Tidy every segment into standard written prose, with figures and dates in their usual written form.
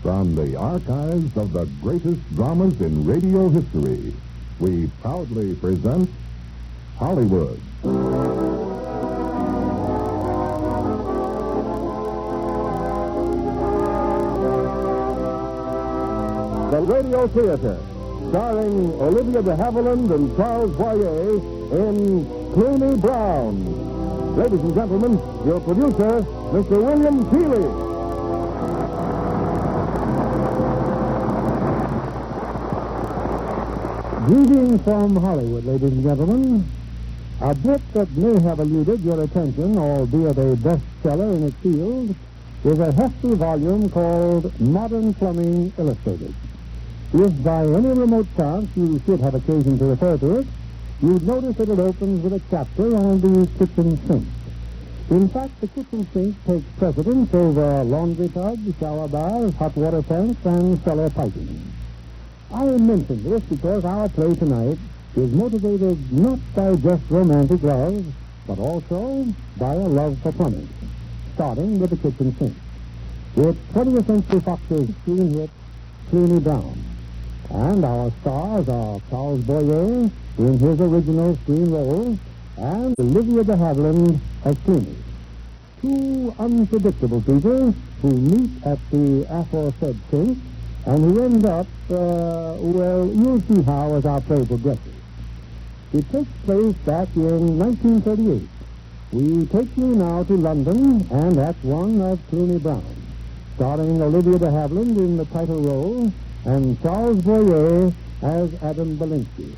From the archives of the greatest dramas in radio history, we proudly present Hollywood. The Radio Theater, starring Olivia de Havilland and Charles Boyer in Cluny Brown. Ladies and gentlemen, your producer, Mr. William Keeley. Greetings from Hollywood, ladies and gentlemen. A book that may have eluded your attention, albeit a bestseller in its field, is a hefty volume called Modern Plumbing Illustrated. If by any remote chance you should have occasion to refer to it, you'd notice that it opens with a chapter on the kitchen sink. In fact, the kitchen sink takes precedence over laundry tubs, shower baths, hot water tanks, and cellar piping. I mention this because our play tonight is motivated not by just romantic love, but also by a love for plumbing, starting with the kitchen sink. It's 20th Century Fox's screen hit, Cluny Brown. And our stars are Charles Boyer in his original screen role and Olivia de Havilland as Cluny. Two unpredictable people who meet at the aforesaid sink and who end up, you'll see how as our play progresses. It takes place back in 1938. We take you now to London and Act One of Cluny Brown, starring Olivia de Havilland in the title role and Charles Boyer as Adam Belinsky.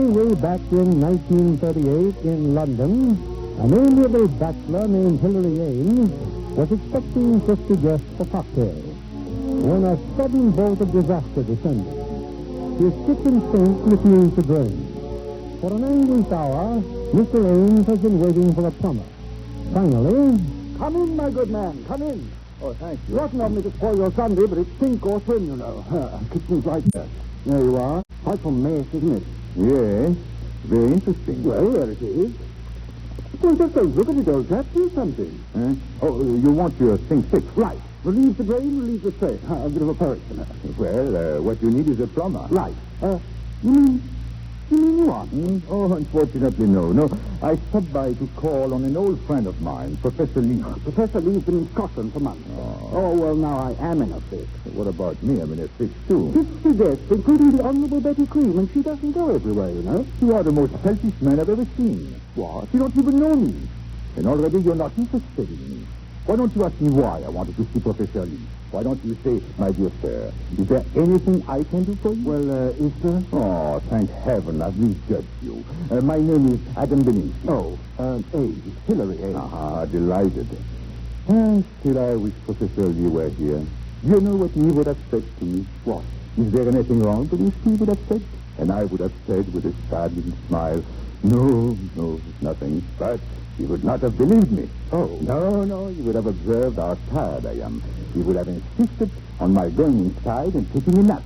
Way back in 1938 in London, an amiable bachelor named Hilary Ames was expecting 50 guests for cocktails when a sudden bolt of disaster descended. His kitchen sink refused to drain. For an anguished hour, Mr. Ames has been waiting for a plumber. Finally... Come in, my good man, come in. Oh, thank you. Rotten of me to spoil your Sunday, but it's sink or swim, you know. Kitchen's right there. There you are. Quite from mess, isn't it? Yes, very interesting. Well, there it is. Well, just don't look at it, old chap. Do something. Oh, you want your sink fixed? Right. Relieve the drain, relieve the tray. A bit of a poet, you know. Well, what you need is a plumber. Right. You mean what? Oh, unfortunately, no. I stopped by to call on an old friend of mine, Professor Lee. Professor Lee's been in Scotland for months. Oh, well, now I am in a fix. What about me? I'm in a fix, too. 50 guests, including the Honourable Betty Cream, and she doesn't go everywhere, you know. You are the most selfish man I've ever seen. What? You don't even know me. And already you're not interested in me. Why don't you ask me why I wanted to see Professor Lee? Why don't you say, my dear sir, is there anything I can do for you? Well, is there? Oh, thank heaven I've misjudged you. My name is Adam Belinsky. Oh, Ames. Hilary Ames. Delighted. Still, I wish Professor Lee were here. You know what he would have said to me? What? Is there anything wrong to me, he would have said? And I would have said with a sad little smile, no, nothing. But he would not have believed me. Oh. No, he would have observed how tired I am. He would have insisted on my going inside and taking a nap.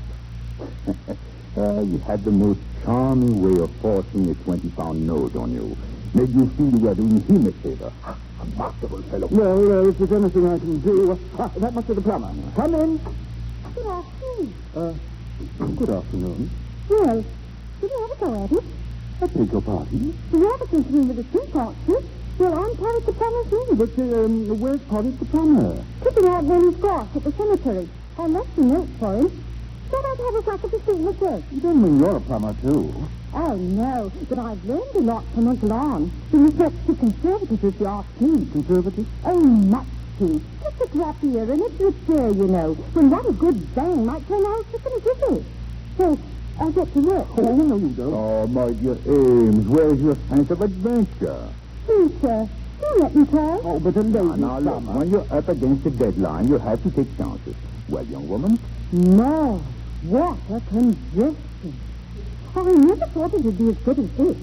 You had the most charming way of forcing a 20-pound note on you. Made you feel you were doing him a favor. A masterful fellow. Well, if there's anything I can do... that must be the plumber. Come in. Good afternoon. Good afternoon. Well, did you ever go at it? I beg your pardon? You ever came to me with a sink, aren't you? Well, I'm Porridge the plumber, too. But, where's Porridge the plumber? Picking out Henry's grass at the cemetery. I left a note for him. Said I'd have a crack at the sink myself. You don't mean you're a plumber, too? Oh, no, but I've learned a lot from Uncle Arn. He respects the conservative, if you ask me. Conservative? Oh, much too. Just a drop here, and it's a chair, you know. When that a good bang might turn out chicken chicken. So, I'll get to work. Oh, no, you don't. Oh, my dear Ames, where's your sense of adventure? Please, sir, do let me try. Oh, but a lady Now, look, plumber. when you're up against the deadline, you have to take chances. Well, young woman? No, what a congestion. I never thought it would be as good as this.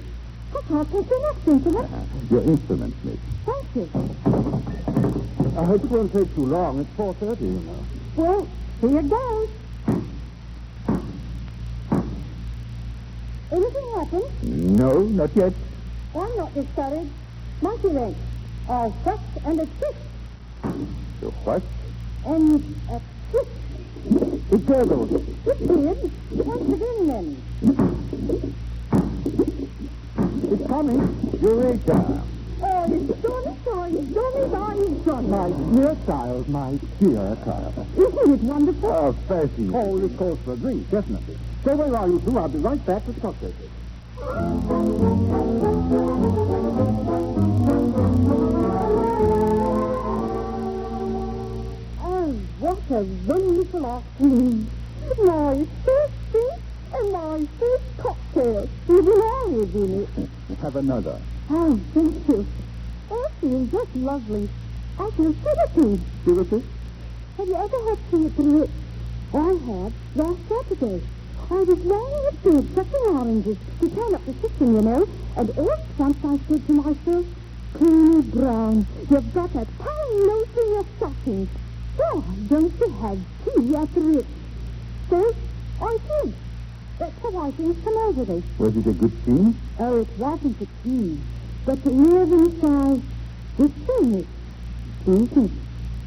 I can't take your next instrument. Your instrument, miss. Thank you. I hope it won't take too long. It's 4:30, you know. Well, here goes. Anything happen? No, not yet. I'm not discouraged. Monkey wrench. A whack and a twist. The what? And a twist. It gurgled. It did. Punch it in then. It's coming. Eureka. Oh, it's Johnny by his son. My dear child, my dear child. Isn't it wonderful? Oh, fascinating. Oh, this calls for a drink, definitely. So where are you two? I'll be right back with the cocktails. Oh, what a wonderful afternoon. My first drink and my first cocktail with marriage in it. Have another. Oh, thank you. I feel just lovely. I feel sedative. Seriously? Have you ever had tea at the Ritz? I had last Saturday. I was lying at bed sucking oranges to turn up the system, you know, and all at once I said to myself, Cluny Brown, you've got a tiny note in your stocking. Why don't you have tea at the Ritz? So I did. That's how I things come over me. Was it a good scene? Oh, it wasn't the tea, but the earring size, the stillness, sweetness,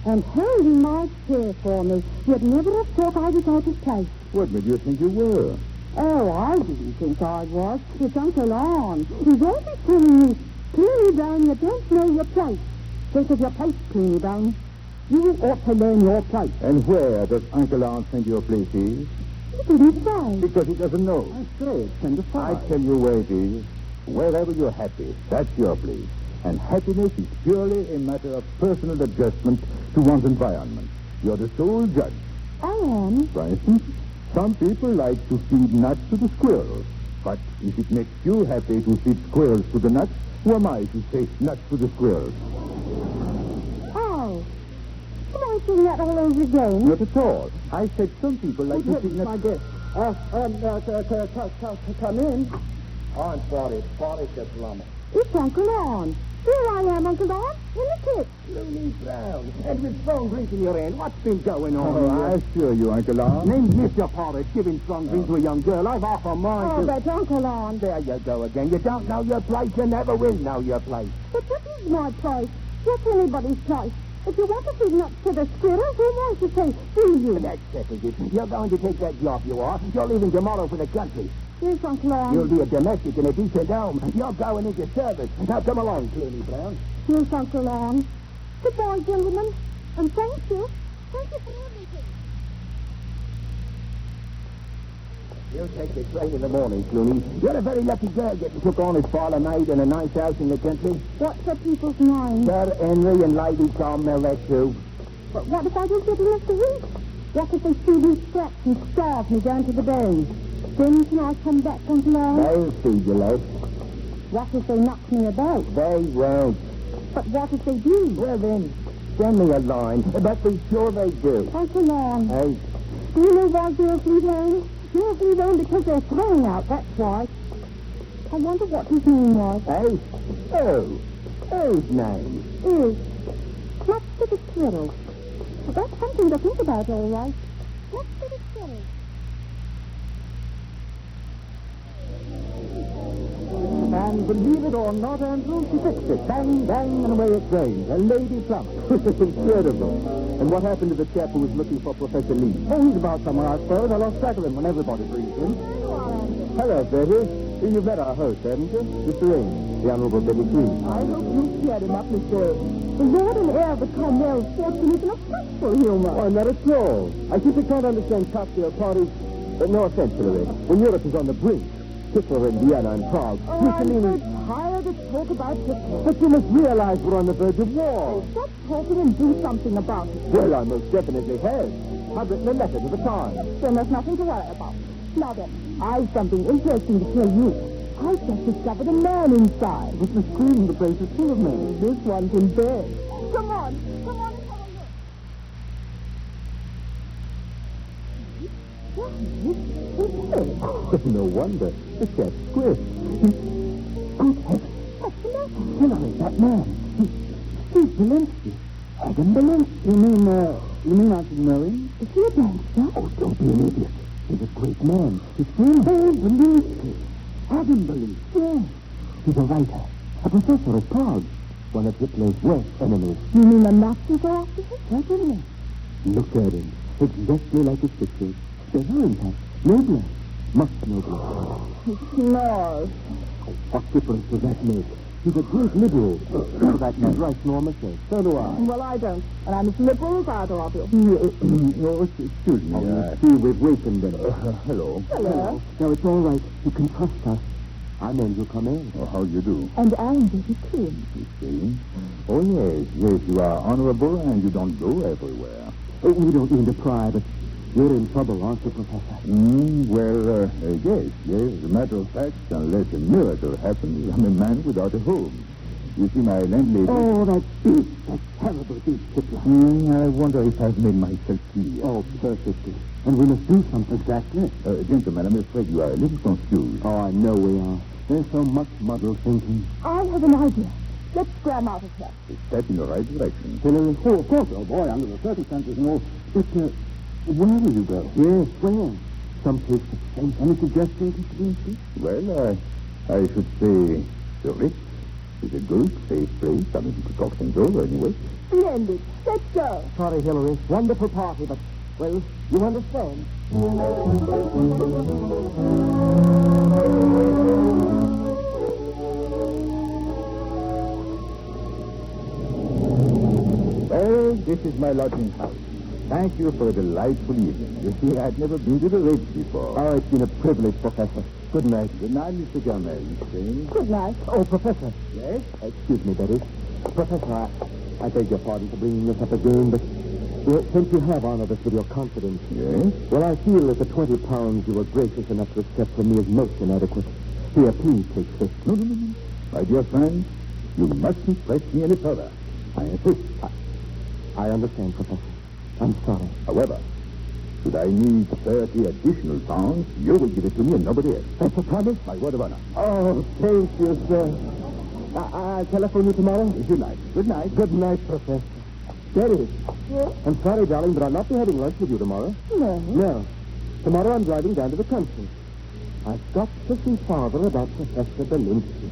and holding my chair for me. You'd never have thought I was out of place. What made you think you were? Oh, I didn't think I was. It's Uncle Arn. He's always telling me, Cluny Brown, you don't know your place. Think of your place, Cluny Brown. You ought to learn your place. And where does Uncle Arn think your place is? He didn't say. Because he doesn't know. I say, it's 10 to 5. I tell you where it is. Wherever you're happy, that's your place. And happiness is purely a matter of personal adjustment to one's environment. You're the sole judge. I am. For instance, some people like to feed nuts to the squirrels. But if it makes you happy to feed squirrels to the nuts, who am I to say nuts to the squirrels? Oh. Am I saying that all over again? Not at all. I said some people like to feed nuts. My guest. Come in. I'm sorry. Sorry, Plummer. It's Uncle Arn. Here I am, Uncle Arn, in the pit. Cluny Brown. And with strong drink in your hand, what's been going on Oh, here? I assure you, Uncle Arn. Name Mr. Porridge, giving strong drink to a young girl. I've offered mine Oh, to... but Uncle Arn. There you go again. You don't know your place. You never will know your place. But this is my place. That's anybody's place. If you want to feed nuts to the squirrels, who wants to say, do you? That settles it. You're going to take that job, you are. You're leaving tomorrow for the country. Yes, Uncle Arn. You'll be a domestic in a decent home. You're going into service. Now come along, Cluny Brown. Yes, Uncle Arn. Goodbye, gentlemen. And thank you. Thank you for everything. You'll take the train in the morning, Cluny. You're a very lucky girl getting took on as parlour maid in a nice house in the country. What's the people's mind? Sir Henry and Lady Carmel, that too. But what if I don't get enough to eat? What if they feed me scraps and starve me down to the bone? Then can I come back, Uncle Arn? They'll feed you, love. What if they knock me about? They won't. But what if they do? Well then, send me a line. But be sure they do. Uncle Arn, Hey, do you know why girls leave home? Girls leave home because they're thrown out, that's why. I wonder what his name was. hey. Oh, whose name? Is Clutch to the Squirrels. Well, that's something to think about, all right. Clutch to the Squirrels. And believe it or not, Andrew, she fixed it. Bang, bang, and away it came. A lady plump. Incredible. And what happened to the chap who was looking for Professor Lee? Oh, he's about somewhere, I suppose. I lost track of him when everybody breathed in. Hello, Betty. You've met our host, haven't you? Mr. Raines, the Honorable Betty Green. I hope you cheered him up, Mr. The Lord and heir of the Carmel's fortune is an offensive humor. Oh, not at all. I simply can't understand cocktail parties. No offense, Hillary. When Europe is on the brink. Hitler in Vienna and Prague. Oh, I'm so tired of talk about Hitler. But you must realize we're on the verge of war. Stop talking and do something about it. Well, I most definitely have. I've written a letter to the Times. Then there's nothing to worry about. Now then, I've something interesting to tell you. I've just discovered a man inside. But Miss Green, the place is full of men. This one's in bed. Come on and have a look. Oh, no wonder. The chap's squish. Good heavens. What's the matter? Hillary, that man. Steve Belinsky. Adam Belinsky. You mean Uncle Murray? Is he a gangster? Oh, don't be an idiot. He's a great man. His friend. Oh, Belinsky. Adam Belinsky. Yes. He's a writer. A professor at Prague. One of Hitler's worst enemies. You mean the Nazis are after him? Certainly. Look at him. Exactly like his pictures. Better, in fact. Nobler. Much nobler. He snores. What difference does that make? He's a great liberal. For that matter, I snore myself. So do I. Well, I don't. And I'm as liberal as either of you. Oh, excuse me. See, we've wakened them. Hello. Hello. No, it's all right. You can trust us. Our men will come in. Oh, how do you do? And I'm very clean. You see? Oh, yes, you are honorable and you don't go everywhere. Oh, we don't mean to pry, but you're in trouble, aren't you, Professor? Yes. As a matter of fact, unless a miracle happens, I'm a man without a home. You see, my landlady... Oh, that beast, that terrible beast, Hitler. I wonder if I've made myself clear. Oh, perfectly. And we must do something exactly. Gentlemen, I'm afraid you are a little confused. Oh, I know we are. There's so much muddled thinking. I have an idea. Let's scram out of here. It's step in the right direction. Hillary? Oh, of course, old boy, under the circumstances and all. But, where will you go? Yes, where? Some place of safe. Any suggestions, Mr. Beasley? Well, I should say Zurich is a good, safe place. I mean, you could talk things over anyway. Splendid. Let's go. Sorry, Hillary. Wonderful party, but, well, you understand. Well, this is my lodging house. Thank you for a delightful evening. You see, I've never been to the Ritz before. Oh, it's been a privilege, Professor. Good night. Good night, Mr. Gomez. Good night. Oh, Professor. Yes? Excuse me, Betty. Professor, I beg your pardon for bringing this up again, but well, since you have honored us with your confidence... Yes? Well, I feel that the 20 pounds you were gracious enough to accept from me is most inadequate. Here, please take 50. No. My dear friend, you mustn't press me any further. I insist. I understand, Professor. I'm sorry. However, should I need 30 additional pounds, you will give it to me and nobody else. That's a promise? My word of honor. Oh, thank you, sir. I'll telephone you tomorrow? If you like. Good night. Good night, Professor. Betty. Yes? I'm sorry, darling, but I'll not be having lunch with you tomorrow. No. No. Tomorrow I'm driving down to the country. I've got to see Father about Professor Belinsky.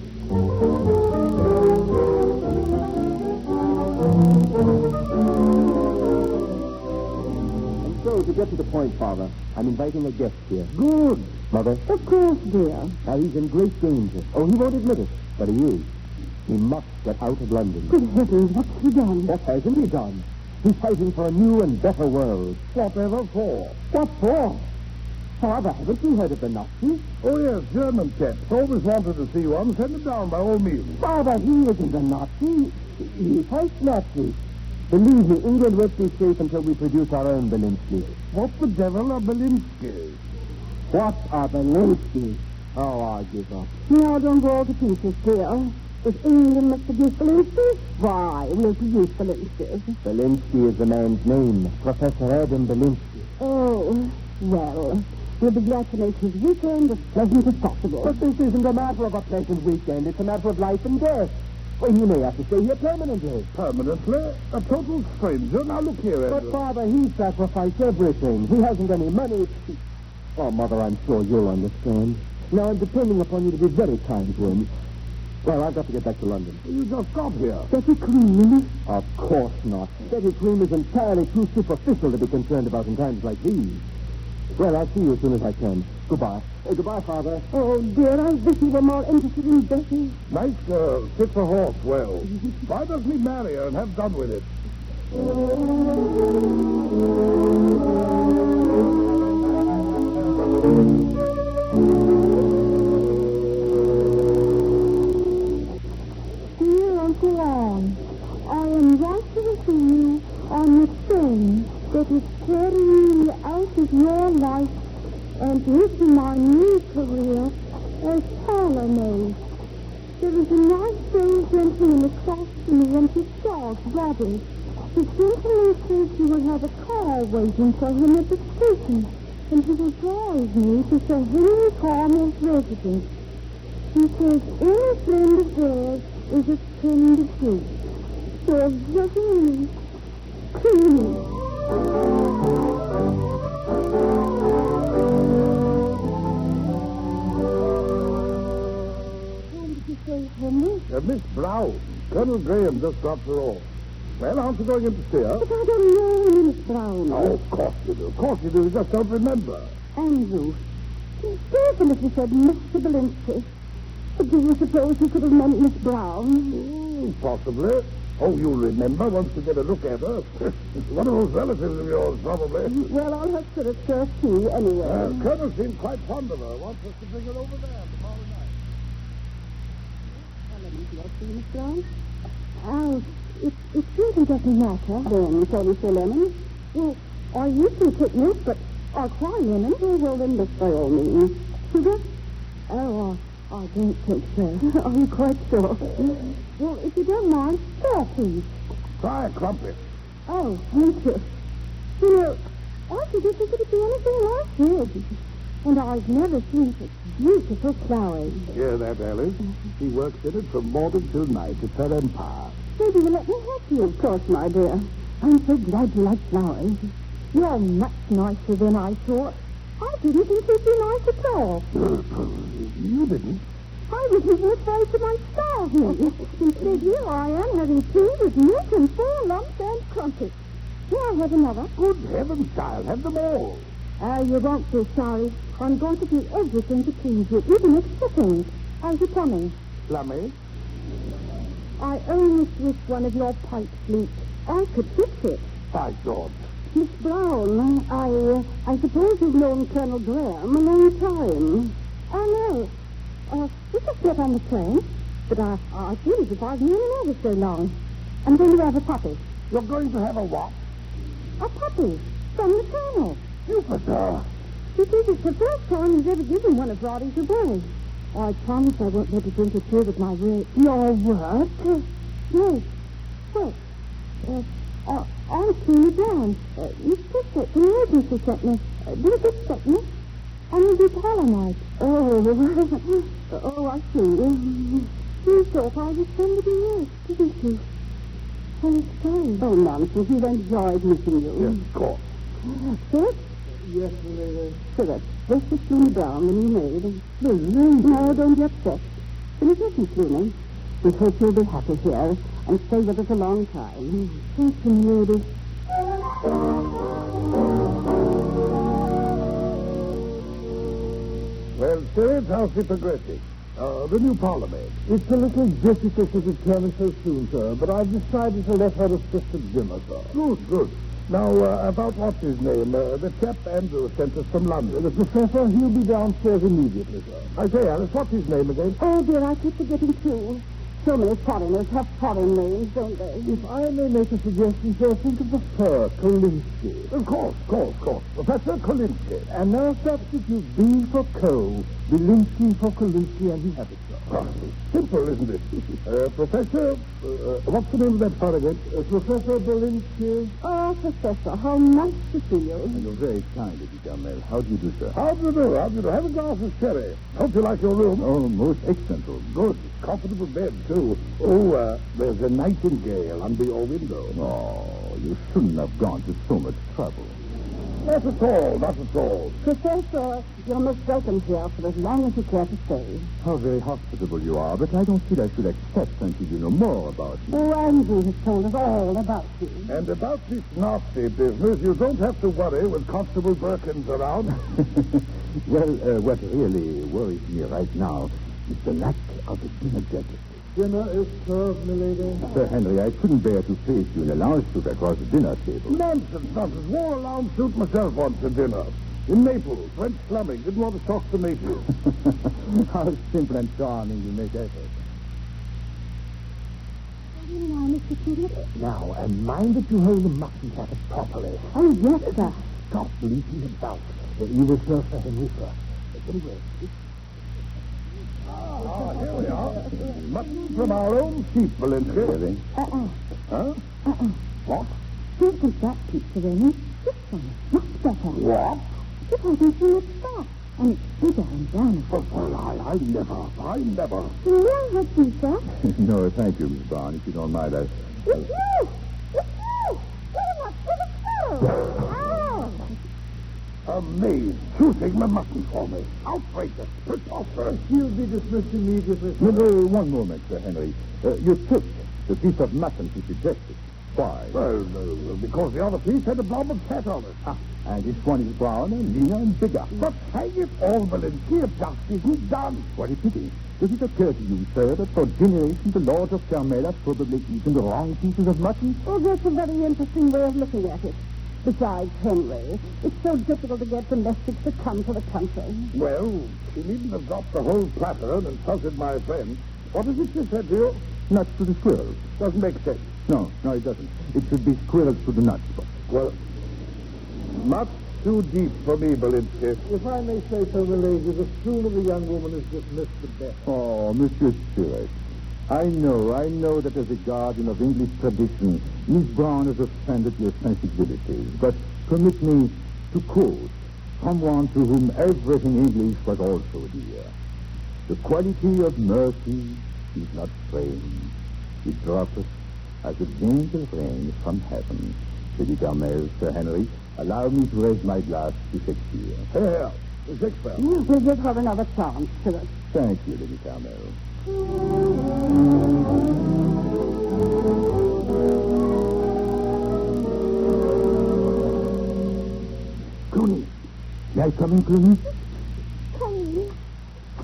And so, to get to the point, Father, I'm inviting a guest here. Good. Mother? Of course, dear. Now, he's in great danger. Oh, he won't admit it, but he is. He must get out of London. Good heavens, what's he done? What hasn't he done? He's fighting for a new and better world. Whatever for? What for? Father, haven't you heard of the Nazis? Oh, yes, German chaps. Always wanted to see one. Send him down by all means. Father, he isn't a Nazi. He fights Nazis. Believe me, England won't be safe until we produce our own Belinsky. What the devil are Belinsky? What are Belinsky? Oh, I'll give up. Now, don't go all to pieces, dear. If England must produce Belinsky, why, we'll produce Belinsky. Belinsky is the man's name. Professor Adam Belinsky. Oh, well, we'll be glad to make his weekend as pleasant as possible. But this isn't a matter of a pleasant weekend. It's a matter of life and death. Well, he may have to stay here permanently. Permanently? A total stranger? Now, look here, But, Edward. Father, he sacrificed everything. He hasn't any money. Oh, Mother, I'm sure you'll understand. Now, I'm depending upon you to be very kind to him. Well, I've got to get back to London. You just got here. Betty Cream? Of course not. Betty Cream is entirely too superficial to be concerned about in times like these. Well, I'll see you as soon as I can. Goodbye. Goodbye, Father. Oh, dear, I wish you were more interested in Betty. Nice girl. Fits a horse well. Why doesn't he marry her and have done with it? Dear Uncle Anne, I am writing to you on the train that is carrying me out of your life and into my new career as parlor maid. There is a nice old gentleman across from me and his dog, Bobby. The gentleman says you will have a car waiting for him at the station, and he will drive me to Sir Henry Cornell's residence. He says any friend of theirs is a friend of his. So very Cluny. When did you say it Henry. Miss Brown. Colonel Graham just dropped her off. Well, aren't you going in to see her? But I don't know any Miss Brown. Oh, of course you do. Of course you do. You just don't remember. Andrew. He definitely said Mr. Belinsky. But do you suppose he could have meant Miss Brown? Possibly. Oh, you'll remember once you get a look at her. One of those relatives of yours, probably. Well, I'll have to refer to you anyway. Colonel seems quite fond of her. Wants us to bring her over there tomorrow night. Did I see Miss Brown? Oh, it really doesn't matter. Then, so Mr. Lemon. Well, I used to take milk, but I'll try lemon. Oh, well, then, miss, by all means. Sugar? Oh, I don't think so. Are you quite sure? Well, if you don't mind, sir, please. Try a crumpet. Oh, thank you. You know, I didn't think it'd be anything like this. And I've never seen such beautiful flowers. Hear that, Alice? She works in it from morning till night. It's her empire. Maybe you'll let me help you. Of course, my dear. I'm so glad you like flowers. You're much nicer than I thought. I didn't think you'd be nice at all. You didn't? I was even afraid you might starve me. Instead, here I am having tea with milk and 4 lumps and crumpets. Here, I have another. Good heavens, child. Have them all. You won't be sorry. I'm going to do everything to please you, even extra things. How's your plumbing? Plumbing? I only switched one of your pipes leaked. I could fix it. By George. Miss Brown, I suppose you've known Colonel Graham a long time. Oh, no. We just met on the train, but I feel as if I've known him ever so long. I'm going to have a puppy. You're going to have a what? A puppy from the Colonel. Jupiter. He says it's the first time he's ever given one of Roddy's a boy. I promise I won't let it interfere with my work. Your work? Yes. What? I'm Cluny Brown. Miss Pisket from the agency sent me. Didn't expect me. I'm going to be Polonite. Oh, I see. You thought I was going to be yours, didn't you? I'm sorry. Oh, nonsense. You've enjoyed meeting you. Yes, of course. Sir? Yes, lady. So that's just as Cluny Brown when you made. No, don't get upset. But it isn't Cluny. We hope you'll be happy here and stay with us a long time. Thank you, lady. Well, sir, how's it progressing? The new Parliament. It's a little difficult to determine so soon, sir, but I've decided to let her assist at dinner, sir. Good. Now, about what's his name? The chap Andrew sent us from London. The professor, he'll be downstairs immediately, sir. I say, Alice, what's his name again? Oh, dear, I keep forgetting, too. So many foreigners have foreign names, don't they? If I may make a suggestion, sir, think of the fur, Kolinsky. Of course. Professor Kolinsky. And now substitute B for Co, Belinsky for Kolinsky, and you have it, sir. Simple, isn't it? Professor, what's the name of that fur again? Professor Belinsky. Oh, Professor, how nice to see you. You're very kind of you, Gamel. How do you do, sir? How do you do? Have a glass of sherry. Don't you like your room? Oh, most excellent room. Good. Comfortable bed, too. Oh, there's a nightingale under your window. Oh, you shouldn't have gone to so much trouble. Not at all. Professor, you're most welcome here for as long as you care to stay. How very hospitable you are, but I don't feel I should accept until you know more about me. Oh, Andrew has told us all about you. And about this nasty business, you don't have to worry with Constable Birkins around. Well, what really worries me right now is the lack of a dinner jacket. Dinner is served, milady. Sir Henry, I couldn't bear to face you in a lounge suit across the dinner table. Nonsense. Wore a lounge suit myself once at dinner. In Naples, French slumming. Didn't want to shock the natives. How simple and charming you make effort. Now, and mind that you hold the mutton jacket properly. Oh, yes, sir. Stop leaping about. You will serve Sir Henry first. Anyway, Here we are. Mutton from our own sheep, Belinsky. Huh? What? Don't take that pizza, Raymond. This one is much better. What? It hasn't seen its fat, and it's bigger and browner. Well, I never. May I have pizza? No, thank you, Miss Brown, if you don't mind. It's you! It's you! Get him up to the stove! Ow! maid shooting my mutton for me. Outrageous. Preposterous. You'll be dismissed immediately. No, one moment, Sir Henry. You took the piece of mutton she suggested. Why? Well, because the other piece had a blob of fat on it. And this one is browner, leaner, and bigger. But hang it all, Valencia, justice is done. What a pity. Does it occur to you, sir, that for generations the lords of Carmela probably eaten the wrong pieces of mutton? Oh, that's a very interesting way of looking at it. Besides, Henry, it's so difficult to get domestics to come to the country. Well, she needn't have dropped the whole platter and insulted my friend. What is it she said to you? Nuts to the squirrels. Doesn't make sense. No, it doesn't. It should be squirrels to the nuts. Well, not too deep for me, Belinsky. If I may say so, milady, the sooner the young woman is dismissed, the better. Oh, Monsieur Stewart, I know that as a guardian of English tradition, Miss Brown has offended your sensibilities. But permit me to quote someone to whom everything English was also dear. The quality of mercy is not strange. It droppeth as a gentle rain from heaven. Lady Carmel, Sir Henry, allow me to raise my glass to Shakespeare. Here, Shakespeare. We'll give her another chance, Philip. Thank you, Lady Carmel. Cluny. May I come in, Cluny? Come.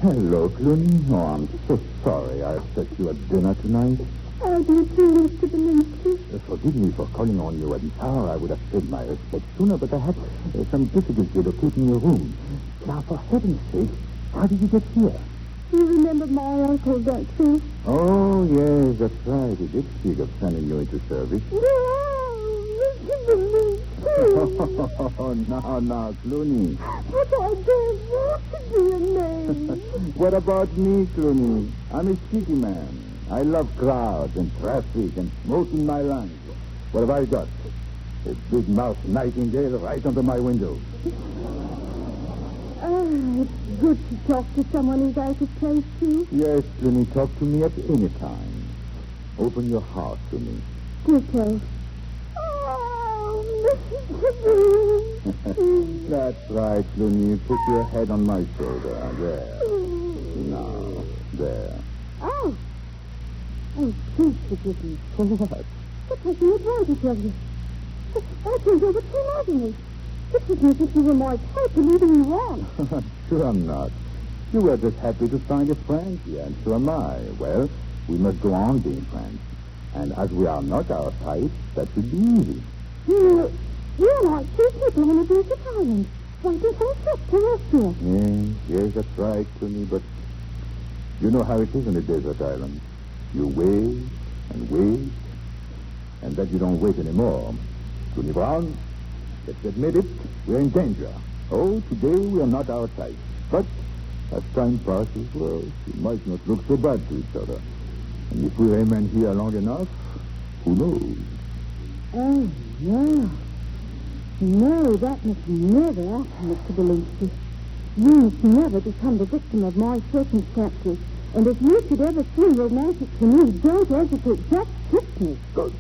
Hello, Cluny. Oh, I'm so sorry I upset you at dinner tonight. Oh, dear, Mr. Belinsky. Forgive me for calling on you at this hour. I would have paid my respect sooner, but I had some difficulty locating your room. Now, for heaven's sake, how did you get here? You remember my uncle, don't you? Oh, yes, that's right. He did speak of sending you into service. Mr. Belinsky. Now, Cluny. But I don't want to be a maid. What about me, Cluny? I'm a city man. I love crowds and traffic and smoke in my lungs. What have I got? A big-mouthed nightingale right under my window. Oh, it's good to talk to someone who's out of place, too. Yes, Cluny, talk to me at any time. Open your heart to me. Ditto. Oh, Mr. Belinsky. That's right, Cluny. Put your head on my shoulder. There. Now, there. Oh, please forgive me. For what? For taking advantage of you. I think you were too late in me. It was as if you were my type and leading you on. Sure I'm not. You were just happy to find a friend here, and so am I. Well, we must go on being friends. And as we are not our type, that should be easy. You're like two people on a desert island, waiting for a ship to rescue. Yes, that's right, Cluny, but you know how it is on a desert island. You wait and wait, and then you don't wait anymore. Cluny Brown, let's admit it, we're in danger. Oh, today we are not our type. But as time passes, well, we might not look so bad to each other. And if we remain here long enough, who knows? Oh, no. No, that must never happen, Mr. Belinsky. You must never become the victim of my circumstances. And if you should ever feel romantic to me, don't hesitate. Just kiss me. Good.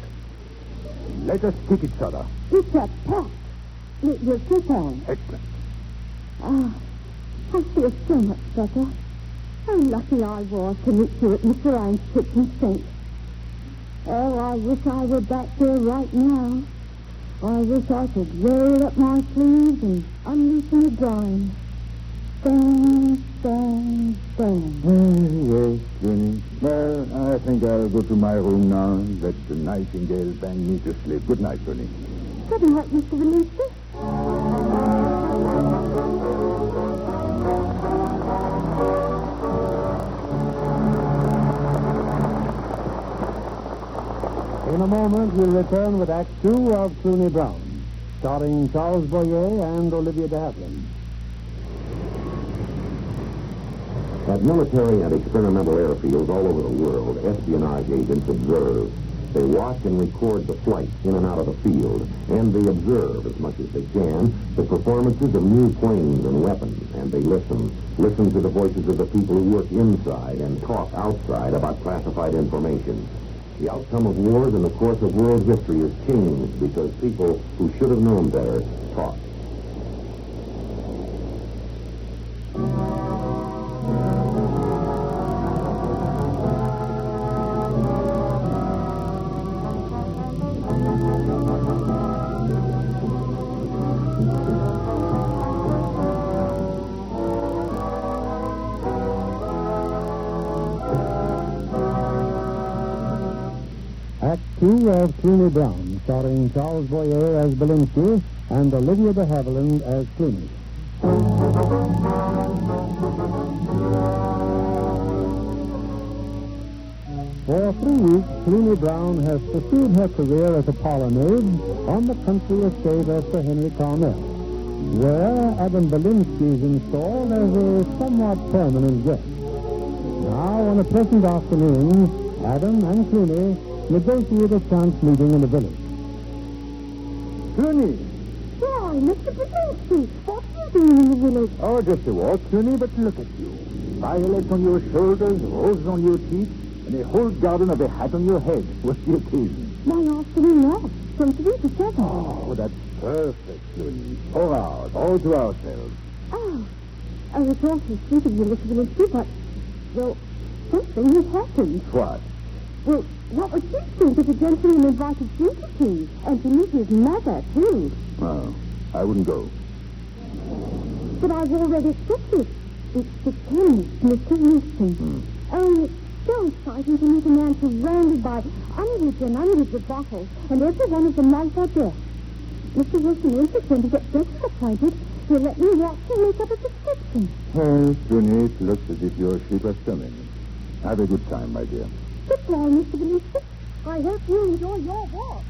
Let us kick each other. It's a pact. You'll sit on. Excellent. Ah, I feel so much better. How lucky I was to meet you at Mr. Ryan's kitchen sink. Oh, I wish I were back there right now. I wish I could roll up my sleeves and unloosen the drawing. Bang, bang, bang. Yes, Cluny. Well, I think I'll go to my room now and let the nightingale bang me to sleep. Good night, Cluny. Good night, Mr. Belinsky. In a moment, we'll return with Act 2 of Cluny Brown, starring Charles Boyer and Olivia de Havilland. At military and experimental airfields all over the world, espionage agents observe. They watch and record the flights in and out of the field, and they observe, as much as they can, the performances of new planes and weapons, and they listen to the voices of the people who work inside and talk outside about classified information. The outcome of wars and the course of world history is changed because people who should have known better talk. Act 2 of Cluny Brown, starring Charles Boyer as Belinsky and Olivia de Havilland as Cluny. For 3 weeks, Cluny Brown has pursued her career as a parlor maid on the country estate of Sir Henry Carnell, where Adam Belinsky is installed as a somewhat permanent guest. Now, on a pleasant afternoon, Adam and Cluny negotiate a chance meeting in the village. Cluny! Why, Mr. Belinsky, what are you doing in the village? Oh, just a walk, Cluny, but look at you. Violets on your shoulders, roses on your cheeks, and a whole garden of a hat on your head. What's the occasion? My afternoon off, from 3 to 7. Oh, that's perfect, Cluny. 4 hours, all to ourselves. Oh, it's awfully sweet of you, Mr. Belinsky, but, well, something has happened. What? Well, what would you think if a gentleman invited you to tea, and to meet his mother, too? Oh, I wouldn't go. But I've already accepted. It's the chemist, Mr. Houston. Oh, it's so exciting to meet a man surrounded by hundreds and hundreds of bottles, and every one of them like our guest. Mr. Wilson is going to get better acquainted. He'll let me watch and make up a prescription. Oh, Cluny, it looks as if your ship is coming. Have a good time, my dear. Goodbye, Mr. Belinsky. I hope you enjoy your walk.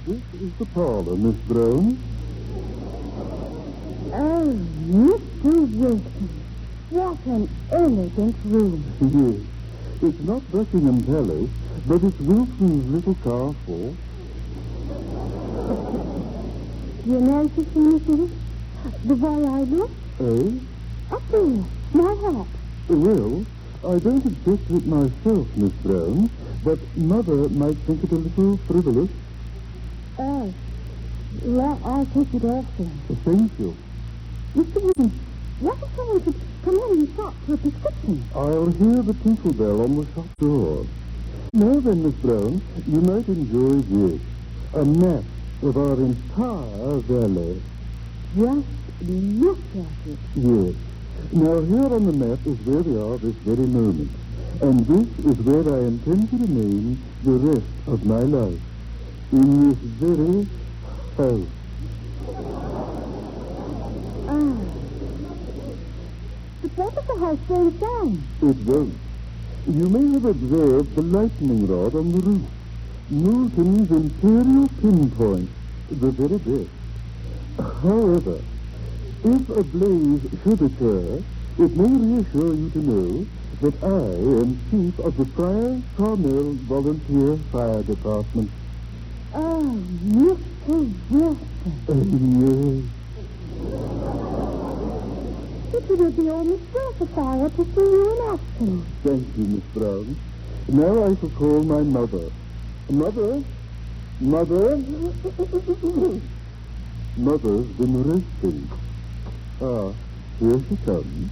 This is the parlor, Miss Brown. Oh, Mr. Wilson. What an elegant room. Yes. It's not Buckingham Palace, but it's Wilson's little castle. You notice, Mrs. the way I look? Oh? Up there, my hat. Well, I don't object to it myself, Miss Brown, but Mother might think it a little frivolous. Oh, well, I'll take it off then. Thank you. Mr. Wilson, what if someone could come in and shop for a prescription? I'll hear the tinkle bell on the shop door. Now then, Miss Brown, you might enjoy this. A map of our entire valley. Just look at it. Yes. Now, here on the map is where we are this very moment. And this is where I intend to remain the rest of my life. In this very house. Ah. But what if the house burns down? It won't. You may have observed the lightning rod on the roof. Newton's imperial pinpoint, the very best. However, if a blaze should occur, it may reassure you to know that I am chief of the Friar Carmel Volunteer Fire Department. Oh, Mr. Wilson. Yes. It would be almost worth a fire to see you in action. Thank you, Miss Brown. Now I shall call my mother. Mother? Mother? Mother's been resting. Ah, here she comes.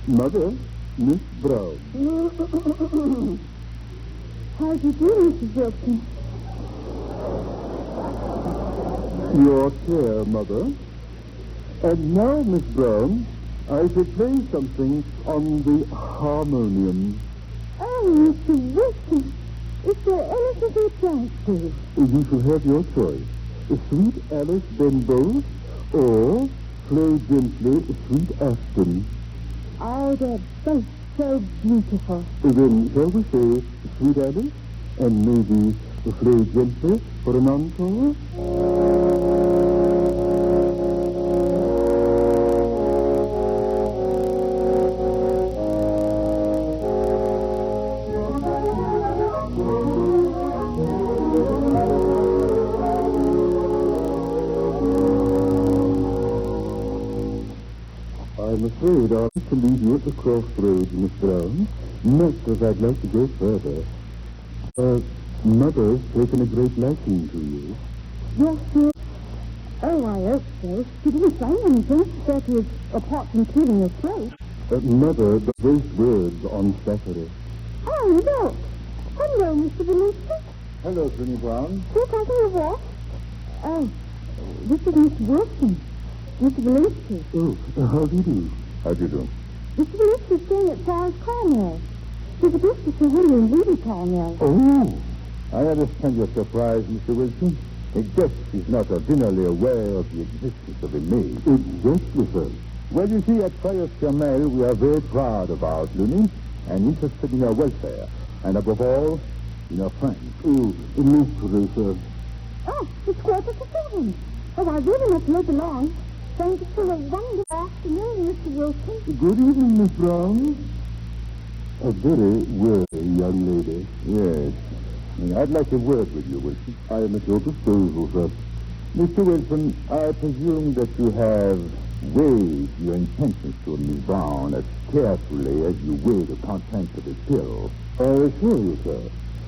Mother, Miss Brown. How do you do, Mrs. Wilson? Your care, Mother. And now, Miss Brown, I shall play something on the harmonium. Oh, Mr. Wilson, is there anything you can't do? You shall have your choice. Sweet Alice Benbow or Flow Gently, Sweet Aston. Oh, they're both so beautiful. Then shall we say Sweet Alice and maybe Flow Gently for an encore? I'm afraid I'll have to leave you at the crossroads, Miss Brown, much as I'd like to go further. Mother's taken a great liking to you. Yes, sir. Oh, I hope so. She didn't say anything, that is, apart from clearing her throat. Mother, the first words on Saturday. Oh, look. Hello, Mr. Belinsky. Hello, Cluny Brown. You're taking a walk? Oh, this is Mr. Wilson. Mr. Belinsky. Oh, how do you do? How do you do? Mr. Belinsky's staying at Friar's Cornell. She's supposed to see Henry in beauty call now. Oh, I understand your surprise, Mr. Wilson. I guess she's not ordinarily aware of the existence of a maid. Exactly, sir. Well, you see, at Friar Chamel, we are very proud of our Cluny and interested in our welfare. And above all, in our friends. Oh, mystery, sir. Oh, it's 7:15. Oh, I really must look along. Thank you for a wonderful afternoon, Mr. Wilson. Good evening, Miss Brown. A very worthy young lady. Yes. I'd like a word with you, Wilson. I am at your disposal, sir. Mr. Wilson, I presume that you have weighed your intentions to Miss Brown as carefully as you weigh the contents of a pill. I assure you, sir,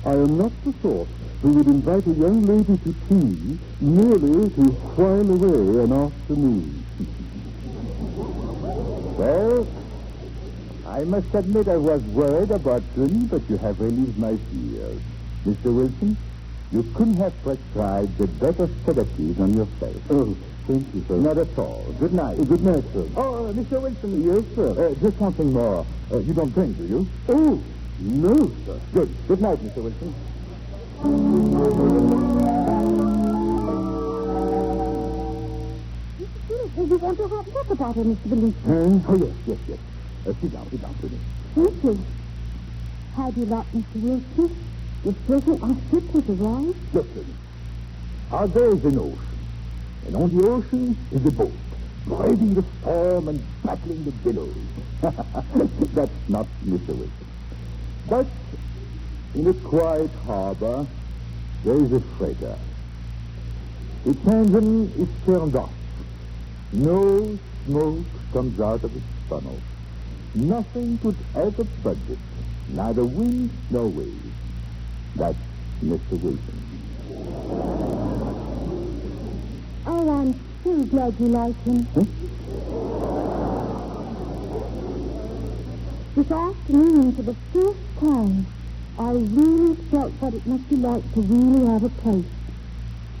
I am not the sort who would invite a young lady to tea merely to while away an afternoon. Well, I must admit I was worried about Cluny, but you have relieved my fears. Mr. Wilson, you couldn't have prescribed the better sedatives on yourself. Oh, thank you, sir. Not at all. Good night. Good night, sir. Oh, Mr. Wilson. Yes, sir. Just something more. You don't drink, do you? Oh, no, sir. Good. Good night, Mr. Wilson. Do you want to have a look about her, Mr. Belinsky? Oh, yes. Sit down, please. Thank you. How do you like Mr. Wilson? You're certain I should take a ride? Listen, out there is an ocean, and on the ocean is a boat, braving the storm and battling the billows. That's not Mr. Wilson. But in a quiet harbor, there is a freighter. Its engine is turned off. No smoke comes out of its funnel. Nothing puts out of budget, neither wind nor wave. That's Mr. Wilson. Oh, I'm so glad you like him. This afternoon, for the first time, I really felt what it must be like to really have a place.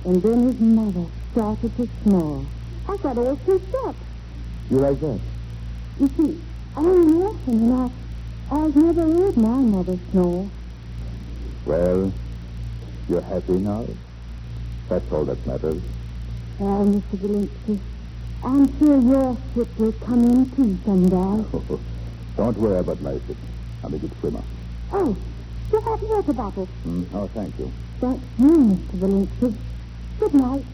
And then his mother started to snore. I got all choked up. You like that? You see, I'm laughing, and I've never heard my mother snore. Well, you're happy now? That's all that matters. Well, Mr. Belinsky, I'm sure your ship will come in too someday. Don't worry about my ship. I'm a good swimmer. Oh, you have water bottle. Oh, thank you. Thank you, Mr. Belinsky. Good night.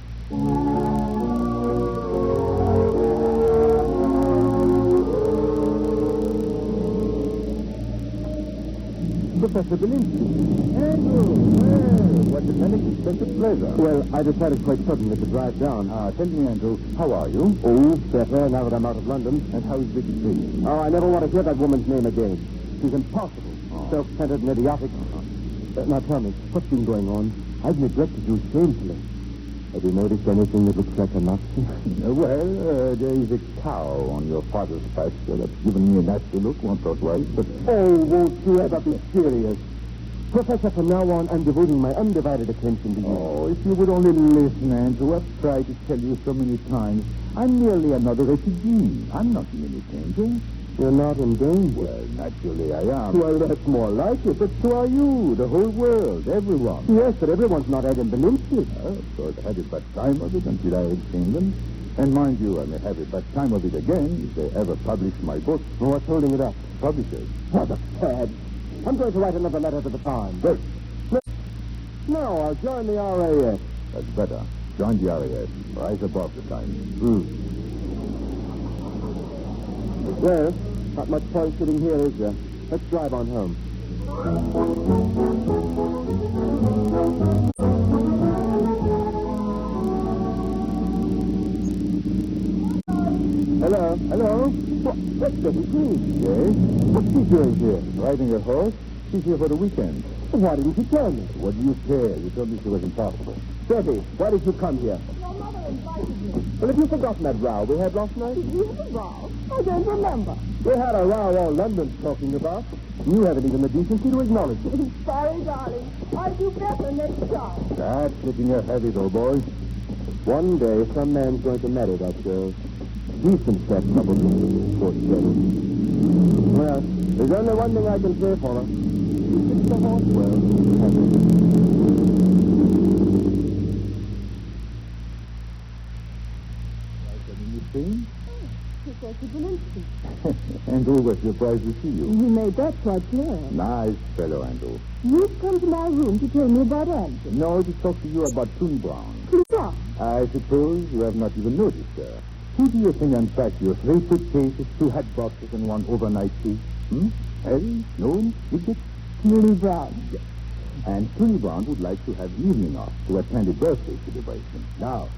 Professor Belinsky. Andrew, well, what an unexpected pleasure. Well, I decided quite suddenly to drive down. Tell me, Andrew, how are you? Oh, better, now that I'm out of London. And how is Vicky Tree? Oh, I never want to hear that woman's name again. She's impossible. Self-centered and idiotic. Now tell me, what's been going on? I've neglected you shamefully. Have you noticed anything that looks like a Nazi? Well, there is a cow on your father's pasture that's given me a nasty look once or twice, but... Oh, won't you ever be serious? Professor, from now on, I'm devoting my undivided attention to you. Oh, if you would only listen, Andrew. I've tried to tell you so many times. I'm merely another refugee. I'm not in any danger. You're not in danger? Well, naturally I am. Well, that's more like it. But so are you, the whole world, everyone. Yes, but everyone's not Adam Belinsky. Of course, I had a bad time of it until I reached England. And mind you, I may have a bad time of it again if they ever publish my book. Well, what's holding it up? Publishers. What a fad. I'm going to write another letter to the Times. Good. No, I'll join the RAF. That's better. Join the RAF. Rise above the Times. Well, not much point sitting here, is there? Let's drive on home. Hello? What's Betty Green? Yes? What's she doing here? Riding a horse? She's here for the weekend. Why didn't you tell me? What do you care? You told me she was impossible. Betty, why did you come here? Your mother invited me. Well, have you forgotten that row we had last night? You have a row? I don't remember. We had a row all London's talking about. You haven't even the decency to acknowledge it. Sorry, darling. I'll do better next time. That's getting a habit, old boy. One day, some man's going to marry that girl. Decent set, probably. Poor thing. Well, there's only one thing I can say for her. Mr. Hornwell. Anything? Professor Belinsky. Andrew was surprised to see you. You made that quite clear. Nice fellow, Andrew. You've come to my room to tell me about Andrew. No, to talk to you about Cluny Brown. Yeah. I suppose you have not even noticed her. Who do you think unpacked your 3 suitcases, 2 hat boxes, and 1 overnight suit? Harry? No? Gidget? Cluny Brown. Yes. And Cluny Brown would like to have the evening off to attend a birthday celebration. Now,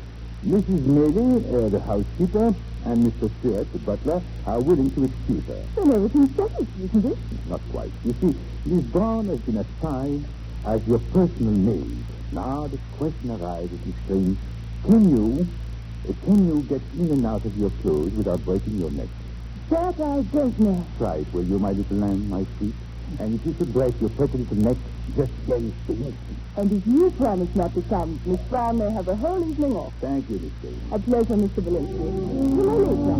Mrs. Mayling, the housekeeper, and Mr. Stewart, the butler, are willing to excuse her. Then everything's settled, isn't it? Not quite. You see, Miss Brown has been assigned as your personal maid. Now the question arises, Miss Crane, can you get in and out of your clothes without breaking your neck? That I don't know. Try it, will you, my little lamb, my sweet? And if you should break your pretty little neck, just very soon. And if you promise not to come, Miss Brown may have a whole evening off. Thank you, Miss Crane. A pleasure, Mr. Belinsky. See you later.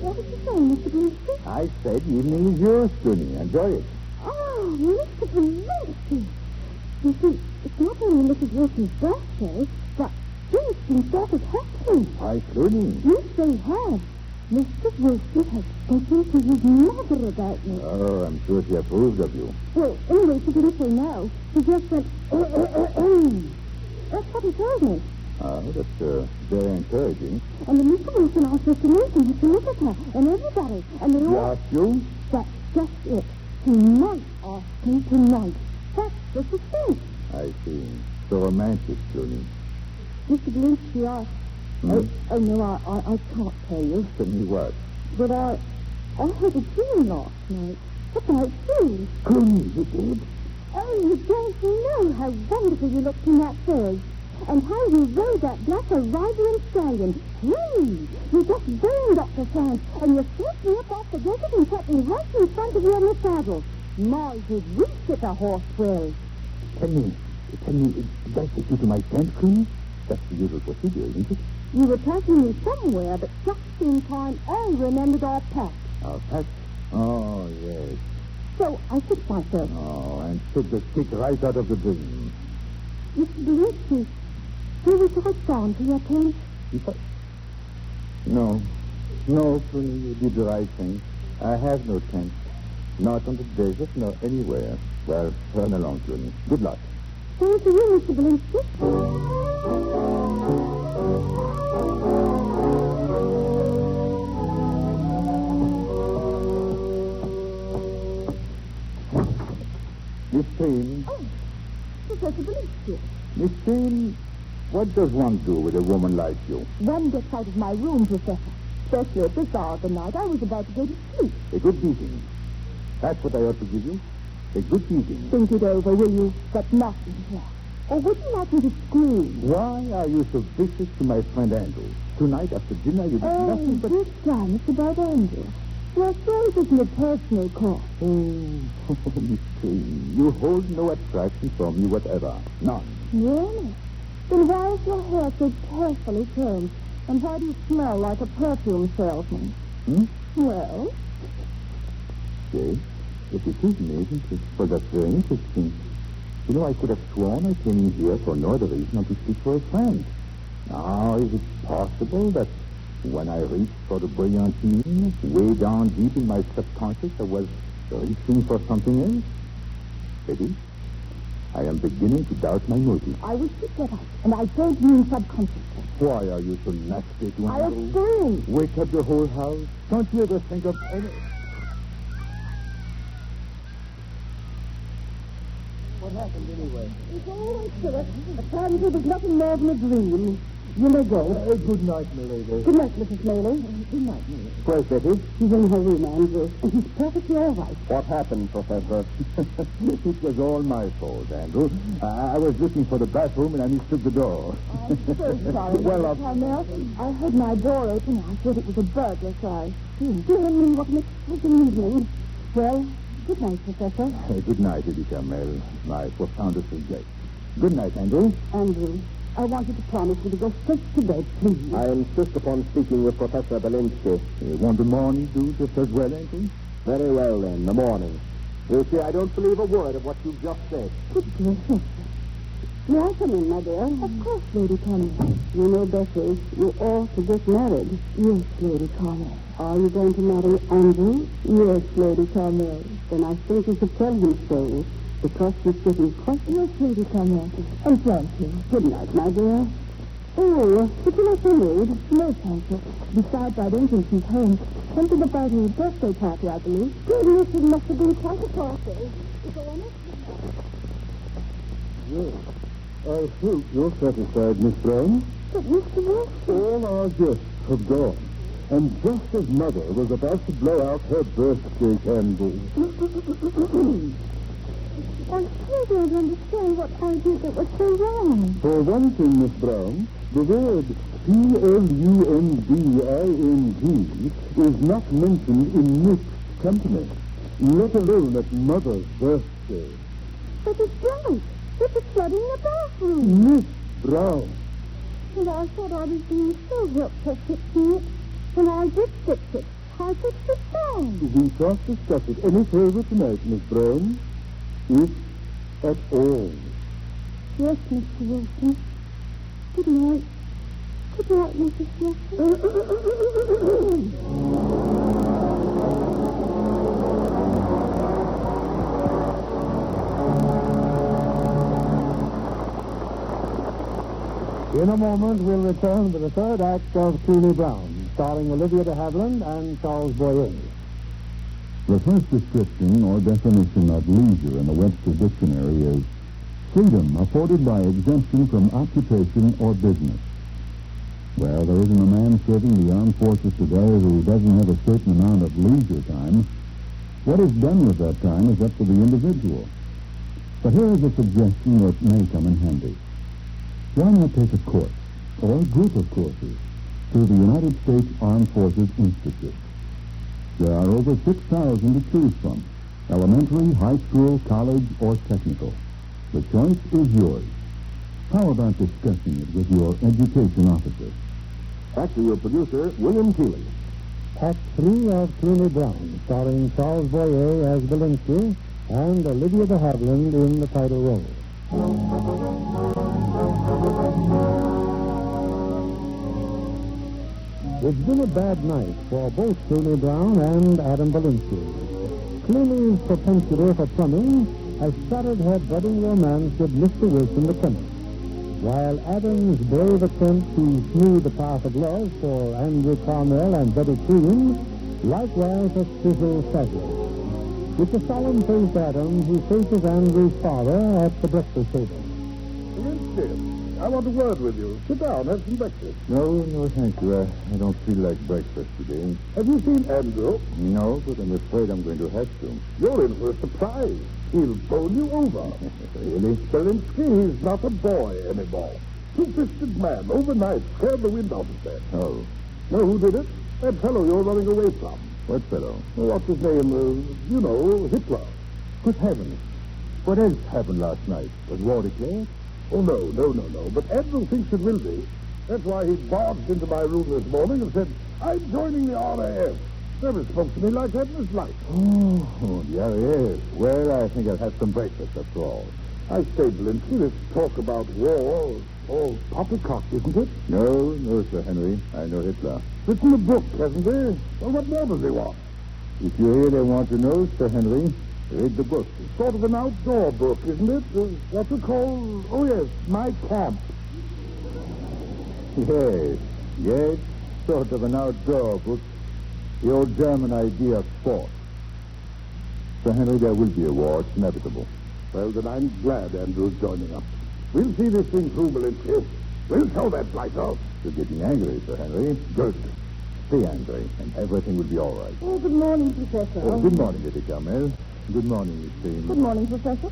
What did you say, Mr. Belinsky? I said the evening is yours, Cluny. Enjoy it. Oh, Mr. Belinsky. You see, it's not only Mrs. Wilson's birthday, but Belinsky himself is happening. Hi, Cluny. Yes, they have. Mr. Wilson has spoken to his mother about me. Oh, I'm sure she approved of you. Well, anyway, she didn't say no. She just said, That's what he told me. Oh, that's very encouraging. And then Mr. Wilson asked us to meet him to look at her, and everybody. And they She all... asked you? That's just it. He might ask me tonight. That's the suspense. I see. So romantic, Cluny. Mr. Belinsky asked... Oh, no, I can't tell you. Tell me what? But I had a dream last night about you. Cluny, you did? Oh, you don't know how wonderful you looked in that furs. And how you rode that black Arabian stallion. Whee! You just burned Dr. Frank, and you slipped me up off the desert and set me right in front of you on the saddle. My, did we sit a horse well. Tell me, did I take you to my tent, Cluny? That's the usual procedure, isn't it? You were taking me somewhere, but just in time I remembered our pact. Our pact? Oh, yes. So I fixed myself. Oh, and took the kick right out of the dream. Mr. Belinsky, who was I gone to your tent? No, Cluny, you did the right thing. I have no tent. Not on the desert, nor anywhere. Well, run along, Cluny. Good luck. Thank you, Mr. Belinsky. Miss Crane. Oh, Professor Belinsky. Miss Crane, what does one do with a woman like you? One gets out of my room, Professor. Especially at this hour of the night. I was about to go to sleep. A good beating. That's what I ought to give you. A good beating. Think it over, will you? But not in here. Or would you like me to scream? Why are you so vicious to my friend Andrew? Tonight after dinner you did nothing but... this time it's about Andrew. Your friend isn't a personal call. Oh, Miss Crane, you hold no attraction for me whatever. None. Really? Then why is your hair so carefully combed? And why do you smell like a perfume salesman? Well? Yes, it is amazing. Well, that's very interesting. You know, I could have sworn I came in here for no other reason than to speak for a friend. Now, is it possible that when I reached for the brilliant evening, way down deep in my subconscious, I was reaching for something else? Eddie, I am beginning to doubt my motive. I wish you get up, and I don't mean subconsciously. Why are you so nasty to I explain. Wake up the whole house. Don't you ever think of any... What happened anyway? It's all right, Philip. Apparently it was nothing more than a dream. You may go. Good night, milady. Good night, Mrs. Mayling. Good night, milady. Where's Betty? She's in her room, Andrew. And she's perfectly all right. What happened, Professor? It was all my fault, Andrew. I was looking for the bathroom and I mistook the door. I'm so sorry, Well, Mr. Carmel. I heard my door open. I thought it was a burglar, so dear me, what an exciting evening. Well, good night, Professor. Good night, Lady Carmel, my profoundest regret. Good night, Andrew. Andrew. I want you to promise me to go straight to bed, please. I insist upon speaking with Professor Belinsky. You want the morning do just as well, Uncle? Very well, then, the morning. You see, I don't believe a word of what you've just said. Good gracious. May I come in, my dear? Of course, Lady Connie. You know, Bessie, you ought to get married. Yes, Lady Connie. Are you going to marry Andrew? Yes, Lady Connie. Then I think you should tell him so, because he's getting quite... Yes, Lady Connie. And thank you. Good night, my dear. Oh, did you not read? No, thank you. Besides, I don't think she's home. Something about her birthday party, I believe. Goodness, it must have been quite a party. Is all honest? Yes. I hope you're satisfied, Miss Brown. But Mr. Wilson... All our guests have gone. And just as Mother was about to blow out her birthday candle... I still don't understand what I did that was so wrong. For one thing, Miss Brown, the word Clunding is not mentioned in mixed company, let alone at Mother's birthday. But it's right. It was flooding the bathroom. Miss Brown. And I thought I was being so helpful fixing it. And I did fix it. I fixed it fine. We can't discuss it any further tonight, Miss Brown. If at all. Yes, Mr. Wilson. Good night. Good night, Mrs. Wilson. In a moment, we'll return to the third act of Cluny Brown, starring Olivia de Havilland and Charles Boyer. The first description or definition of leisure in the Webster Dictionary is freedom afforded by exemption from occupation or business. Well, there isn't a man serving the armed forces today who doesn't have a certain amount of leisure time. What is done with that time is up to the individual. But here is a suggestion that may come in handy. Why not take a course, or a group of courses, through the United States Armed Forces Institute? There are over 6,000 to choose from, elementary, high school, college, or technical. The choice is yours. How about discussing it with your education officer? Back to your producer, William Keeley. Act 3 of Cluny Brown, starring Charles Boyer as Belinsky and Olivia de Havilland in the title role. It's been a bad night for both Cluny Brown and Adam Belinsky. Cluny's propensity for plumbing has started her budding romance with Mr. Wilson the chemist, while Adam's brave attempt to smooth the path of love for Andrew Carmel and Betty Cream likewise has fizzled sadly. It's a solemn-faced Adam who faces Andrew's father at the breakfast table. Belinsky, I want a word with you. Sit down, have some breakfast. No, thank you. I don't feel like breakfast today. Have you seen Andrew? No, but I'm afraid I'm going to have to. You're in for a surprise. He'll bowl you over. Really? Belinsky, he's not a boy anymore. Two-fisted man, overnight, scared the wind out of bed. Oh. Know who did it? That fellow you're running away from. What fellow? What's his name? Hitler. Good heavens. What else happened last night? Was war declared? Oh, no. But Andrew thinks it will be. That's why he barged into my room this morning and said, I'm joining the RAF. Never spoke to me like that in his life. Oh, the RAF. Well, I think I'll have some breakfast, that's all. I say, Belinsky, this talk about war, all poppycock, isn't it? No, Sir Henry. I know Hitler. Written a book, hasn't he? Well, what more does he want? If you really want to know, Sir Henry, read the book. It's sort of an outdoor book, isn't it? What's it called? Oh, yes, My Camp. Yes, sort of an outdoor book. The old German idea of sport. Sir Henry, there will be a war. It's inevitable. Well, then I'm glad Andrew's joining us. We'll see this thing through, Belinsky. We'll show that blighter. You're getting angry, Sir Henry. Good. Stay angry, and everything will be all right. Oh, good morning, Professor. Good morning, Lady Carmel. Good morning, Miss Cream. Good morning, Professor.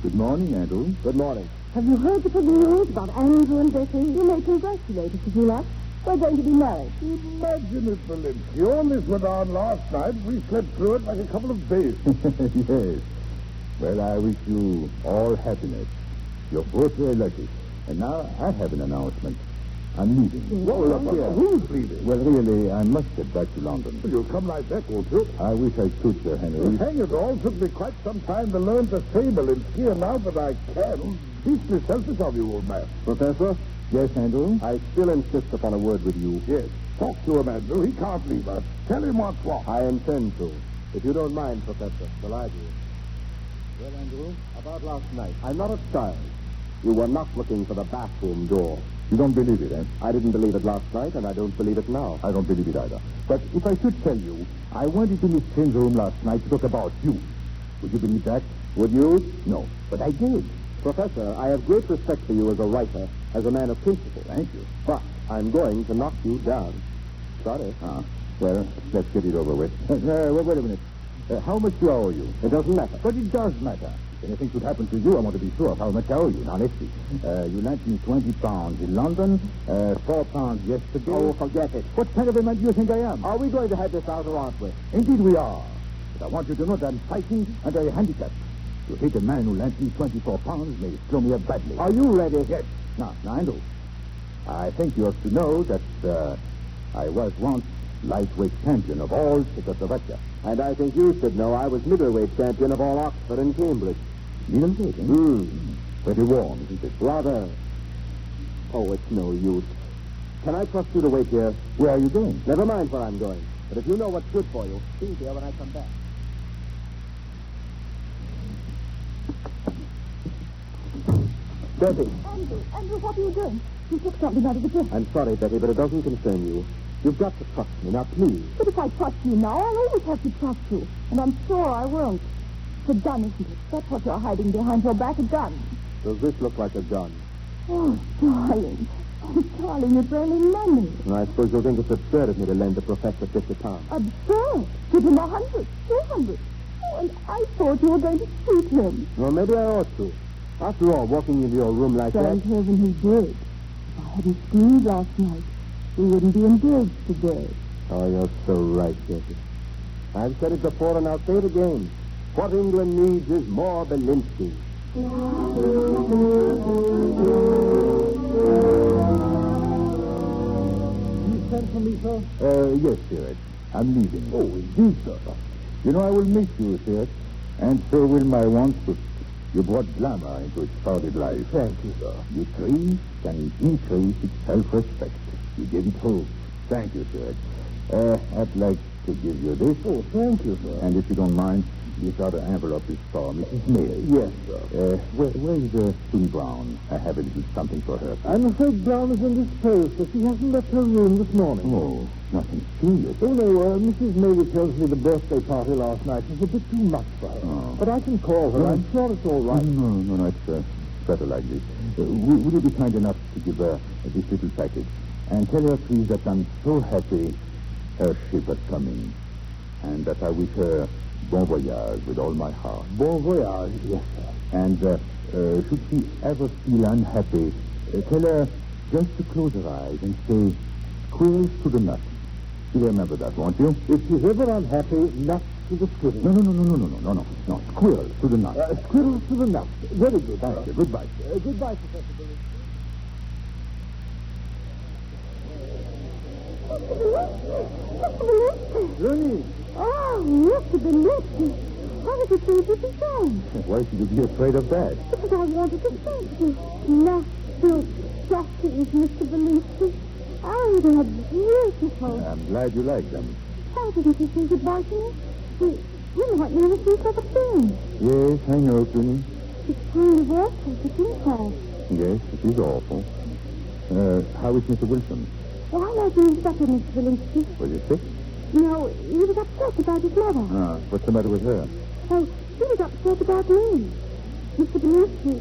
Good morning, Andrew. Good morning. Have you heard the good news about Andrew and Betty? You may congratulate us if you like. We're going to be married. Imagine it, Belinsky. All this went on last night. We slept through it like a couple of days. Yes. Well, I wish you all happiness. You're both very lucky. And now I have an announcement. I'm leaving. Well, look here. Who's leaving? Well, really, I must get back to London. You'll come right back, won't you? I wish I could, Sir Henry. Hang it all, took me quite some time to learn to sail and ski, and now that I can, beastly selfish of you, old man. Professor, Yes, Andrew? I still insist upon a word with you. Yes. Talk to him, Andrew. He can't leave us. Tell him what's what. I intend to. If you don't mind, Professor, shall I do? Well, Andrew? About last night. I'm not a child. You were not looking for the bathroom door. You don't believe it, eh? I didn't believe it last night, and I don't believe it now. I don't believe it either. But if I should tell you, I went into Miss Train's room last night to talk about you. Would you believe that? Would you? No, but I did. Professor, I have great respect for you as a writer, as a man of principle. Thank you. But I'm going to knock you down. Sorry. Well, let's get it over with. Wait a minute. How much do I owe you? It doesn't matter. But it does matter. If anything should happen to you, I want to be sure of how much I owe you. Now, let's see. You lent me £20 in London, £4 yesterday. Oh, forget it. What kind of a man do you think I am? Are we going to have this out or aren't we? Indeed we are. But I want you to know that I'm fighting under a handicap. To hit a man who lent me £24 may throw me up badly. Are you ready? Yes. Now, Andrew, I think you have to know that I was once lightweight champion of all Czechoslovakia. And I think you should know I was middleweight champion of all Oxford and Cambridge. Middleweight, eh? Pretty warm, isn't it? Rather. Oh, it's no use. Can I trust you to wait here? Where are you going? Never mind where I'm going. But if you know what's good for you, be here when I come back. Betty. Andrew, what are you doing? You took something out of the dress. I'm sorry, Betty, but it doesn't concern you. You've got to trust me. Now, please. But if I trust you now, I'll always have to trust you. And I'm sure I won't. It's a gun, isn't it? That's what you're hiding behind your back, a gun. Does this look like a gun? Oh, darling. Oh, darling, it's only money. And I suppose you'll think it's absurd of me to lend the professor £50. Absurd. Give him 100, 200. Oh, and I thought you were going to shoot him. Well, maybe I ought to. After all, walking into your room like Thank that... heaven he did. If I hadn't screamed last night, we wouldn't be engaged today. Oh, you're so right, Betty. I've said it before, and I'll say it again. What England needs is more Belinsky. You sent for me, sir? Yes, Stuart. I'm leaving. Oh, indeed, sir. You know, I will miss you, Stuart. And so will my want to. You brought glamour into its crowded life. Thank you, sir. You traced and increased its self-respect. You gave it hope. Thank you, Stuart. I'd like to give you this. Oh, thank you, sir. And if you don't mind, this other envelope is for Mrs. May. Yes, sir. Where's Susan Brown? I have a little something for her. I'm afraid Brown is indisposed, but she hasn't left her room this morning. Oh, nothing serious. Oh, no, Mrs. May tells me the birthday party last night was a bit too much for her. Oh. But I can call her. I'm sure it's all right. No, it's better like this. Would you be kind enough to give her this little package? And tell her, please, that I'm so happy her ship is coming. And that I wish her bon voyage with all my heart. Bon voyage, yes, sir. And should she ever feel unhappy, tell her just to close her eyes and say, squirrels to the nut. You'll remember that, won't you? If she's ever unhappy, nuts to the squirrel. No. Squirrels to the nut. Squirrels to the nut. Very good. Thank you. Goodbye. Goodbye, Professor Billy. Cluny. Oh, Mr. Belinsky. How did you think this is done? Why should you be afraid of that? Because I wanted to thank you. Natural stockings, Mr. Belinsky. Oh, they are beautiful. I'm glad you like them. How didn't you say goodbye to me? We might never see each other soon. Yes, I know, Cluny. It's kind of awful to think of. Yes, it is awful. How is Mr. Wilson? Well, I like him better, Mr. Belinsky. Was he sick? No, he was upset about his mother. What's the matter with her? Oh, he was upset about me. Mr. Belinsky,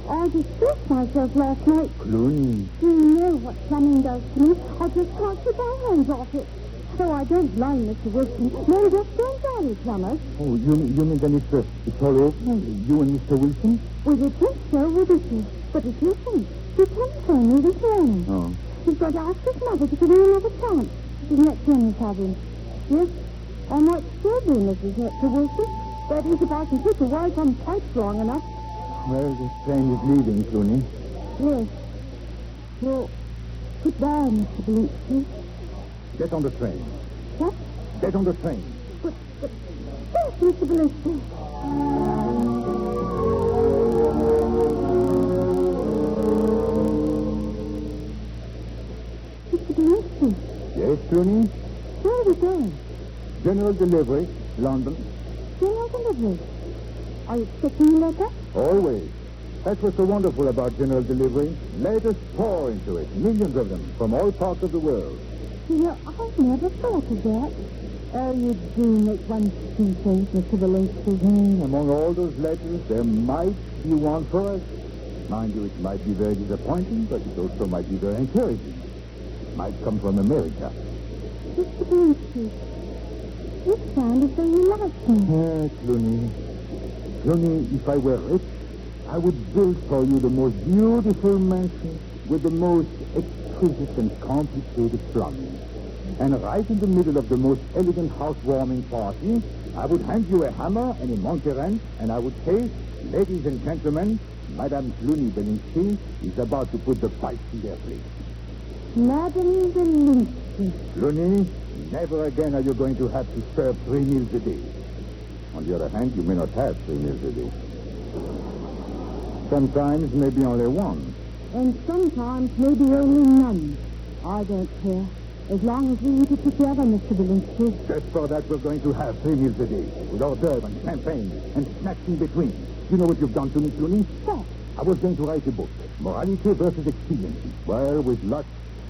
I distressed myself last night. Cluny. You know what plumbing does to me. I just can't keep my hands off it. So I don't blame Mr. Wilson. Men just don't value plumbers. Oh, you mean then it's all over? You and Mr. Wilson? We would think so, wouldn't we? But it isn't. He telephoned me this morning. Oh. He's going to ask his mother to give him another chance. Isn't that genius of him? Yes, I might still be Mrs. Hector Wilson. That is, if I can keep away from quite strong enough. Well, the train is leaving, Cluny. Yes. Well, goodbye, Mr. Belinsky. Get on the train. What? Get on the train. But, yes, Mr. Belinsky. Mr. Belinsky. Yes, Cluny? Where are we going? General delivery, London. General delivery. Are you expecting a letter? Always. That's what's so wonderful about general delivery. Letters pour into it, millions of them, from all parts of the world. You know, I've never thought of that. Oh, you do make one see things, Mr. Belinsky. Among all those letters, there might be one for us. Mind you, it might be very disappointing, but it also might be very encouraging. It might come from America. Mr. Belinsky, you sound as though you like me. Cluny. Cluny, if I were rich, I would build for you the most beautiful mansion with the most exquisite and complicated plumbing. And right in the middle of the most elegant housewarming party, I would hand you a hammer and a monkey wrench, and I would say, ladies and gentlemen, Madame Cluny Belinsky is about to put the pipes in their place. Madame Belinsky. Cluny, never again are you going to have to serve 3 meals a day. On the other hand, you may not have 3 meals a day. Sometimes maybe only one. And sometimes maybe only none. I don't care. As long as we eat it together, Mr. Belinsky. Just for that, we're going to have 3 meals a day, with hors d'oeuvres and champagne and snacks in between. You know what you've done to me, Cluny? What? I was going to write a book, Morality versus Expediency. Well, with luck,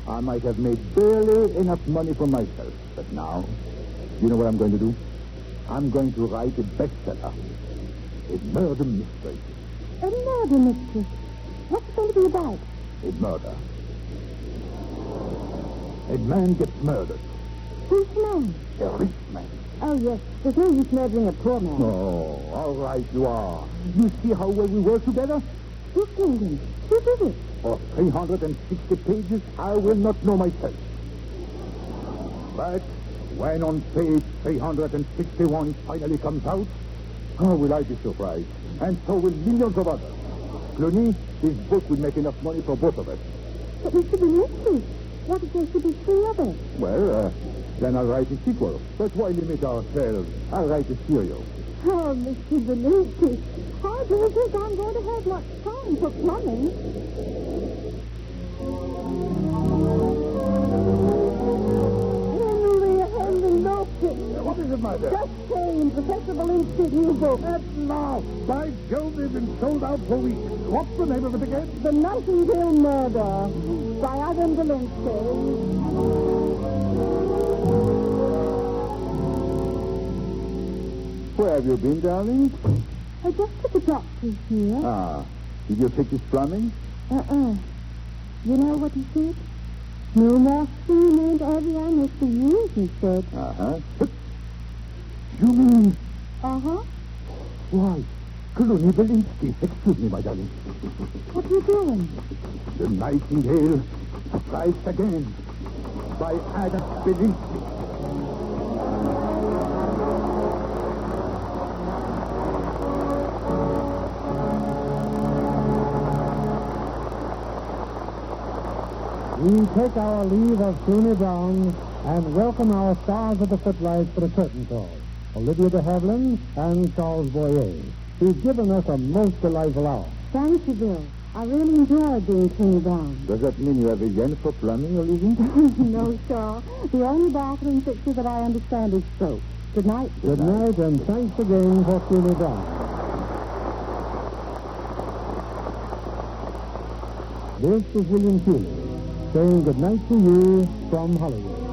I might have made barely enough money for myself. But now, you know what I'm going to do? I'm going to write a bestseller. A murder mystery. A murder mystery. What's it going to be about? A murder. A man gets murdered. Who's man? A rich man. Oh, yes. There's no use murdering a poor man. Oh, all right, you are. You see how well we work together? Who killed him? Who did it? For 360 pages, I will not know myself. But when on page 361 it finally comes out, oh, will I be surprised. And so will millions of others. Cluny, this book will make enough money for both of us. But Mr. Belinsky, what if there should be 3 others? Well, then I'll write a sequel. But why limit ourselves? I'll write a serial. Oh, Mr. Belinsky, I don't think I'm going to have much time for plumbing. What is it, my dear? Just saying, Professor Belinsky's new book. At last. By Jove, they've been sold out for weeks. What's the name of it again? The Nightingale Murder by Adam Belinsky. Where have you been, darling? I just took the doctor's here. Ah, did you fix his plumbing? You know what he said? No more steam and everyone is to use, he said. Uh-huh. You mean... Uh-huh. Why, Cluny Belinsky. Excuse me, my darling. What are you doing? The Nightingale strikes again by Adam Belinsky. We take our leave of Cluny Brown and welcome our stars of the footlights for the curtain call, Olivia de Havilland and Charles Boyer, who've given us a most delightful hour. Thank you, Bill. I really enjoyed being Cluny Brown. Does that mean you have a yen for plumbing, Olivia? No, sir. The only bathroom fixture that I understand is soap. Good night. Good night, and thanks again for Cluny Brown. This is William Cluny, saying good night to you from Hollywood.